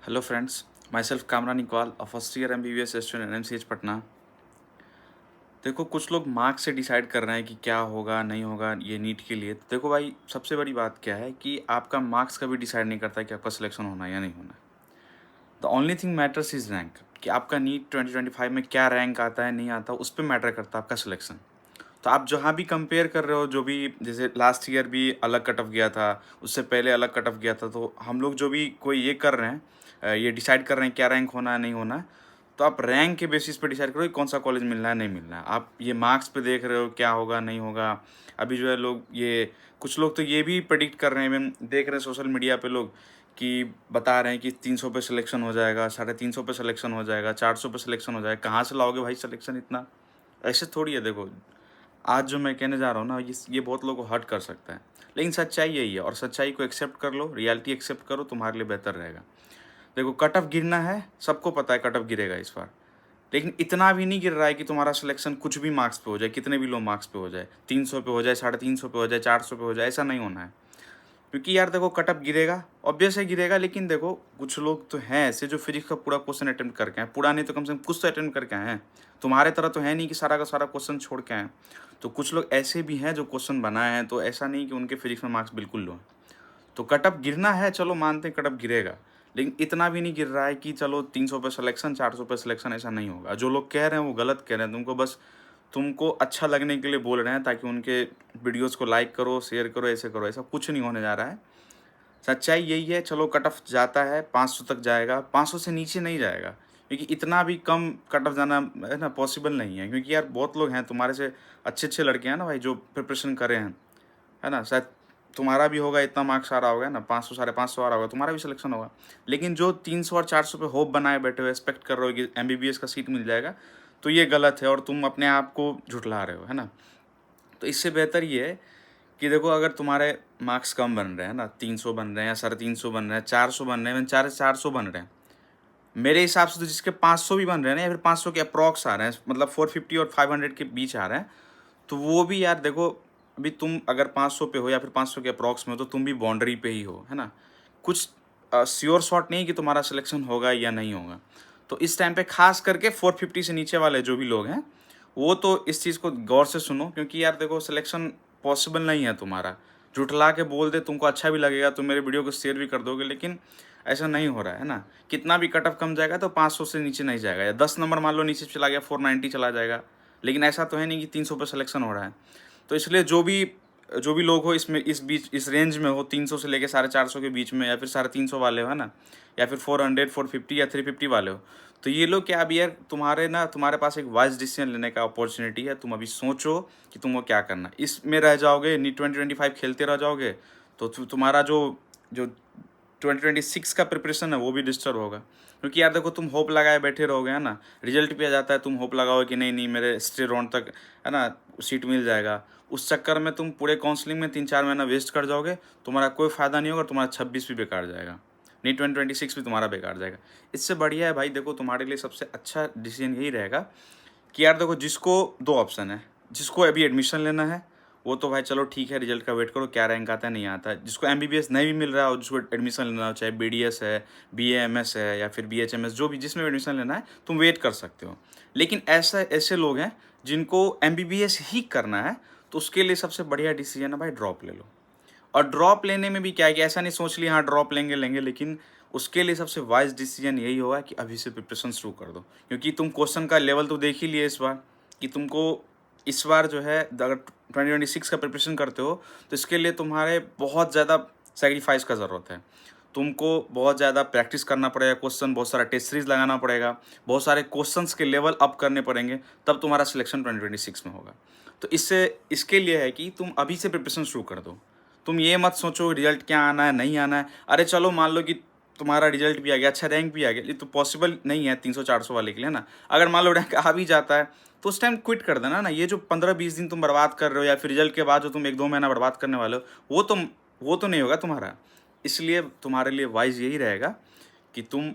Hello friends, myself Kamran Iqbal, a first year MBBS student in MCH Patna. देखो कुछ लोग marks से decide कर रहे हैं कि क्या होगा नहीं होगा ये नीट के लिए। तो देखो भाई सबसे बड़ी बात क्या है कि आपका मार्क्स कभी डिसाइड नहीं करता है कि आपका सिलेक्शन होना है या नहीं होना। The only thing matters is rank, कि आपका नीट 2025 में क्या रैंक आता है नहीं आता उस पर मैटर करता है आपका सिलेक्शन। तो आप जहाँ भी कंपेयर कर रहे हो, जो भी जैसे लास्ट ईयर भी अलग कट ऑफ गया था, उससे पहले अलग कट ऑफ गया था, तो हम लोग जो भी कोई ये कर रहे हैं, ये डिसाइड कर रहे हैं क्या रैंक होना है नहीं होना है, तो आप रैंक के बेसिस पे डिसाइड करो कि कौन सा कॉलेज मिलना है नहीं मिलना है। आप ये मार्क्स पे देख रहे हो क्या होगा नहीं होगा। अभी जो है लोग ये कुछ लोग तो ये भी प्रेडिक्ट कर रहे हैं, मैम देख रहे हैं सोशल मीडिया पे लोग कि बता रहे हैं कि 300 पे सिलेक्शन हो जाएगा, 350 पे सिलेक्शन हो जाएगा, 400 पे सिलेक्शन हो जाएगा। कहाँ से लाओगे भाई सिलेक्शन इतना? ऐसे थोड़ी है। देखो आज जो मैं कहने जा रहा हूँ ना, ये बहुत लोगों को हर्ट कर सकता है, लेकिन सच्चाई यही है और सच्चाई को एक्सेप्ट कर लो, रियलिटी एक्सेप्ट करो, तुम्हारे लिए बेहतर रहेगा। देखो कट ऑफ गिरना है, सबको पता है कट ऑफ गिरेगा इस बार, लेकिन इतना भी नहीं गिर रहा है कि तुम्हारा सिलेक्शन कुछ भी मार्क्स पे हो जाए, कितने भी लो मार्क्स पे हो जाए, 300 पे हो जाए, 350 पे हो जाए, 400 पे हो जाए, ऐसा नहीं होना है। क्योंकि यार देखो कट ऑफ गिरेगा, ऑब्वियस है गिरेगा, लेकिन देखो कुछ लोग तो हैं ऐसे जो फिजिक्स का पूरा क्वेश्चन अटेम्प्ट करके हैं, पूरा नहीं तो कम से कम कुछ तो अटेम्प्ट करके आए हैं। तुम्हारे तरह तो है नहीं कि सारा का सारा क्वेश्चन छोड़ के आए। तो कुछ लोग ऐसे भी हैं जो क्वेश्चन बनाए हैं, तो ऐसा नहीं कि उनके फिजिक्स में मार्क्स बिल्कुल लो हैं। तो कट ऑफ गिरना है, चलो मानते हैं कट ऑफ गिरेगा, लेकिन इतना भी नहीं गिर रहा है कि चलो 300 पे सिलेक्शन, 400 पे सिलेक्शन, ऐसा नहीं होगा। जो लोग कह रहे हैं वो गलत कह रहे हैं, तुमको बस तुमको अच्छा लगने के लिए बोल रहे हैं ताकि उनके वीडियोस को लाइक करो, शेयर करो, ऐसे करो। ऐसा कुछ नहीं होने जा रहा है। सच्चाई यही है। चलो कट ऑफ जाता है 500 तक जाएगा, 500 से नीचे नहीं जाएगा, क्योंकि इतना भी कम कट ऑफ जाना है ना पॉसिबल नहीं है। क्योंकि यार बहुत लोग हैं तुम्हारे से अच्छे अच्छे लड़के हैं ना भाई, जो प्रिपरेशन करे हैं, है ना। शायद तुम्हारा भी होगा, इतना मार्क्स आ रहा होगा ना, 500 550 आ रहा होगा, तुम्हारा भी सिलेक्शन होगा। लेकिन जो 300 और 400 पे होप बनाए बैठे हो, एक्सपेक्ट कर रहे हो कि MBBS का सीट मिल जाएगा, तो ये गलत है और तुम अपने आप को झुठला रहे हो, है ना। तो इससे बेहतर ये है कि देखो अगर तुम्हारे मार्क्स कम बन रहे हैं ना, 300 बन रहे हैं या 350 बन रहे हैं, 400 बन रहे हैं, 400 बन रहे हैं, मेरे हिसाब से तो जिसके 500 भी बन रहे हैं ना, या फिर 500 के अप्रॉक्स आ रहे हैं, मतलब 450 और 500 के बीच आ रहे हैं, तो वो भी यार देखो, अभी तुम अगर 500 पे हो या फिर 500 के अप्रॉक्स में हो, तो तुम भी बाउंड्री पे ही हो, है ना। कुछ श्योर शॉट नहीं कि तुम्हारा सिलेक्शन होगा या नहीं होगा। तो इस टाइम पे खास करके 450 से नीचे वाले जो भी लोग हैं, वो तो इस चीज़ को गौर से सुनो, क्योंकि यार देखो सिलेक्शन पॉसिबल नहीं है तुम्हारा। झुठला के बोल दे, तुमको अच्छा भी लगेगा, तुम मेरे वीडियो को शेयर भी कर दोगे, लेकिन ऐसा नहीं हो रहा है ना। कितना भी कट ऑफ कम जाएगा तो 500 से नीचे नहीं जाएगा, या 10 नंबर मान लो नीचे चला गया, 490 चला जाएगा, लेकिन ऐसा तो है नहीं कि 300 पे सिलेक्शन हो रहा है। तो इसलिए जो भी लोग हो इसमें, इस रेंज में हो, 300 से लेके 450 के बीच में, या फिर 350 वाले हो, है ना, या फिर 400, 450 या 350 वाले हो, तो ये लोग क्या, अभी यार तुम्हारे पास एक वाइज डिसीजन लेने का अपॉर्चुनिटी है। तुम अभी सोचो कि तुमको क्या करना। इसमें रह जाओगे, नी 2025 खेलते रह जाओगे, तो तुम्हारा जो जो 2026 का प्रिपरेशन है वो भी डिस्टर्ब होगा। क्योंकि यार देखो तुम होप लगाए बैठे रहोगे, है ना, रिजल्ट भी आ जाता है, तुम होप लगाओगे कि नहीं नहीं मेरे स्टे राउंड तक, है ना, सीट मिल जाएगा। उस चक्कर में तुम पूरे काउंसलिंग में 3-4 महीना वेस्ट कर जाओगे, तुम्हारा कोई फ़ायदा नहीं होगा, तुम्हारा 26 भी बेकार जाएगा, नहीं 2026 भी तुम्हारा बेकार जाएगा। इससे बढ़िया है भाई, देखो तुम्हारे लिए सबसे अच्छा डिसीजन यही रहेगा कि यार देखो, जिसको दो ऑप्शन है, जिसको अभी एडमिशन लेना है वो तो भाई चलो ठीक है, रिजल्ट का वेट करो, क्या रैंक आता है नहीं आता है। जिसको MBBS नहीं भी मिल रहा है और जिसको एडमिशन लेना हो, चाहे BDS है, BAMS है, या फिर BHMS, जो भी जिसमें एडमिशन लेना है, तुम वेट कर सकते हो। लेकिन ऐसे लोग हैं जिनको MBBS ही करना है, तो उसके लिए सबसे बढ़िया डिसीजन है भाई, ड्रॉप ले लो। और ड्रॉप लेने में भी क्या है कि ऐसा नहीं सोच लिया हाँ ड्रॉप लेंगे लेंगे, लेकिन उसके लिए सबसे वाइज डिसीजन यही होगा कि अभी से प्रिपरेशन शुरू कर दो। क्योंकि तुम क्वेश्चन का लेवल तो देख ही लिए इस बार, कि तुमको इस बार जो है अगर 2026 का प्रिपरेशन करते हो, तो इसके लिए तुम्हारे बहुत ज़्यादा सेक्रीफाइस का ज़रूरत है। तुमको बहुत ज़्यादा प्रैक्टिस करना पड़ेगा क्वेश्चन, बहुत सारा टेस्ट सीरीज लगाना पड़ेगा, बहुत सारे क्वेश्चंस के लेवल अप करने पड़ेंगे, तब तुम्हारा सिलेक्शन 2026 में होगा। तो इसके लिए है कि तुम अभी से प्रिपरेशन शुरू कर दो। तुम ये मत सोचो रिजल्ट क्या आना है नहीं आना है। अरे चलो मान लो कि तुम्हारा रिजल्ट भी आ गया, अच्छा रैंक भी आ गया, ये तो पॉसिबल नहीं है 300-400 वाले के लिए ना। अगर मान लो रैंक आ भी जाता है, तो उस टाइम क्विट कर देना ना। ये जो 15-20 दिन तुम बर्बाद कर रहे हो, या फिर रिजल्ट के बाद जो तुम 1-2 महीना बर्बाद करने वाले हो, वो तो नहीं होगा तुम्हारा। इसलिए तुम्हारे लिए वाइज यही रहेगा कि तुम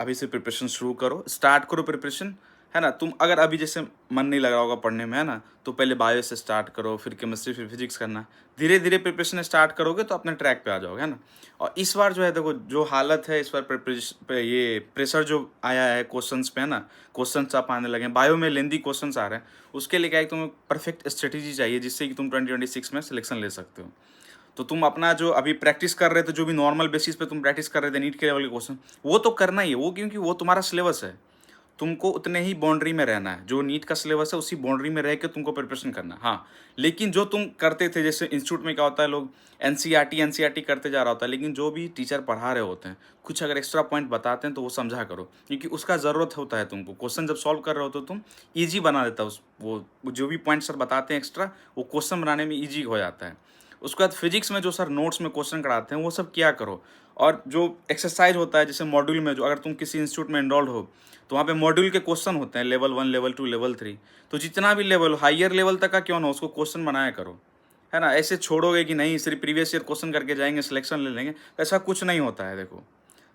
अभी से प्रिपरेशन शुरू करो, स्टार्ट करो प्रिपरेशन, है ना। तुम अगर अभी जैसे मन नहीं लग रहा होगा पढ़ने में, है ना, तो पहले बायो से स्टार्ट करो, फिर केमिस्ट्री, फिर फिजिक्स करना। धीरे धीरे प्रिपरेशन स्टार्ट करोगे तो अपने ट्रैक पे आ जाओगे, है ना। और इस बार जो है देखो जो हालत है इस बार ये प्रेशर जो आया है क्वेश्चंस पे, है ना, क्वेश्चंस आप आने लगे हैं, बायो में लेंदी क्वेश्चंस आ रहे हैं, उसके लिए क्या है, तुम्हें परफेक्ट स्ट्रेटेजी चाहिए जिससे कि तुम 2026 में सिलेक्शन ले सकते हो। तो तुम अपना जो अभी प्रैक्टिस कर रहे थे, जो भी नॉर्मल बेसिस पे तुम प्रैक्टिस कर रहे थे नीट के लेवल के क्वेश्चन, वो तो करना ही है, वो क्योंकि वो तुम्हारा सिलेबस है। तुमको उतने ही बाउंड्री में रहना है, जो नीट का सिलेबस है उसी बाउंड्री में रह के तुमको प्रिपरेशन करना है। हाँ, लेकिन जो तुम करते थे, जैसे इंस्टीट्यूट में क्या होता है, लोग एनसीईआरटी करते जा रहा होता है, लेकिन जो भी टीचर पढ़ा रहे होते हैं कुछ अगर एक्स्ट्रा पॉइंट बताते हैं तो वो समझा करो, क्योंकि उसका ज़रूरत होता है तुमको। क्वेश्चन जब सॉल्व कर रहे हो तो तुम ईजी बना देता है उस वो जो भी पॉइंट सर बताते हैं एक्स्ट्रा, वो क्वेश्चन बनाने में ईजी हो जाता है। उसके बाद फिजिक्स में जो सर नोट्स में क्वेश्चन कराते हैं वो सब किया करो। और जो एक्सरसाइज होता है जैसे मॉड्यूल में, जो अगर तुम किसी इंस्टीट्यूट में एनरोल्ड हो तो वहाँ पे मॉड्यूल के क्वेश्चन होते हैं, लेवल 1, लेवल 2, लेवल 3। तो जितना भी लेवल, हायर लेवल तक का क्यों ना, उसको क्वेश्चन बनाया करो, है ना। ऐसे छोड़ोगे कि नहीं सिर्फ प्रीवियस ईयर क्वेश्चन करके जाएंगे सिलेक्शन ले लेंगे, ऐसा कुछ नहीं होता है। देखो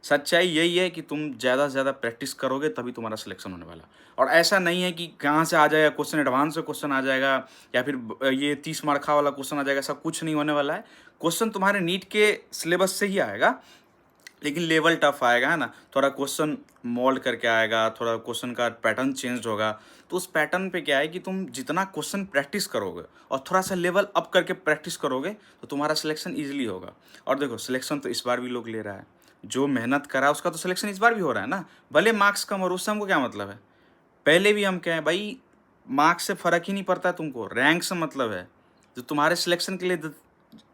सच्चाई यही है कि तुम ज़्यादा से ज़्यादा प्रैक्टिस करोगे तभी तुम्हारा सिलेक्शन होने वाला है। और ऐसा नहीं है कि कहाँ से आ जाएगा क्वेश्चन, एडवांस से क्वेश्चन आ जाएगा या फिर ये 30 मार्का वाला क्वेश्चन आ जाएगा, ऐसा कुछ नहीं होने वाला है। क्वेश्चन तुम्हारे नीट के सिलेबस से ही आएगा, लेकिन लेवल टफ आएगा, है ना। थोड़ा क्वेश्चन मोल्ड करके आएगा, थोड़ा क्वेश्चन का पैटर्न चेंज होगा। तो उस पैटर्न पे क्या है कि तुम जितना क्वेश्चन प्रैक्टिस करोगे और थोड़ा सा लेवल अप करके प्रैक्टिस करोगे तो तुम्हारा सिलेक्शन ईजिली होगा। और देखो सिलेक्शन तो इस बार भी लोग ले रहा है, जो मेहनत करा उसका तो सिलेक्शन इस बार भी हो रहा है ना। भले मार्क्स कम और उससे हमको क्या मतलब है। पहले भी हम क्या है भाई, मार्क्स से फ़र्क ही नहीं पड़ता तुमको, रैंक से मतलब है। जो तुम्हारे सिलेक्शन के लिए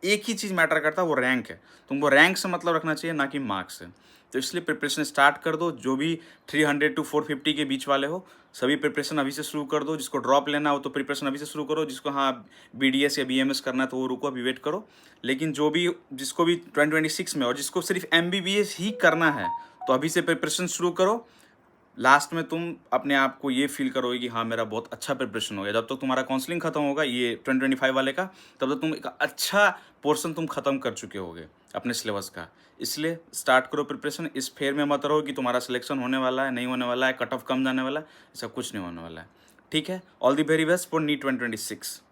एक ही चीज़ मैटर करता है, वो रैंक है। तुमको रैंक से मतलब रखना चाहिए, ना कि मार्क्स से। तो इसलिए प्रिपरेशन स्टार्ट कर दो। जो भी 300 टू 450 के बीच वाले हो, सभी प्रिपरेशन अभी से शुरू कर दो। जिसको ड्रॉप लेना हो तो प्रिपरेशन अभी से शुरू करो। जिसको हाँ बीडीएस या बीएमएस करना है तो वो रुको, अभी वेट करो। लेकिन जो भी जिसको भी 2026 में और जिसको सिर्फ एमबीबीएस ही करना है तो अभी से प्रिपरेशन शुरू करो। लास्ट में तुम अपने आप को ये फील करोगे कि हाँ मेरा बहुत अच्छा प्रिपरेशन हो गया। जब तक तुम्हारा काउंसलिंग खत्म होगा ये 2025 वाले का, तब तक तुम एक अच्छा पोर्शन तुम खत्म कर चुके होगे अपने सिलेबस का। इसलिए स्टार्ट करो प्रिपरेशन। इस फेयर में मत रहो कि तुम्हारा सिलेक्शन होने वाला है, नहीं होने वाला है, कट ऑफ कम जाने वाला है, ऐसा कुछ नहीं होने वाला है। ठीक है, all the very best for NEET 2026।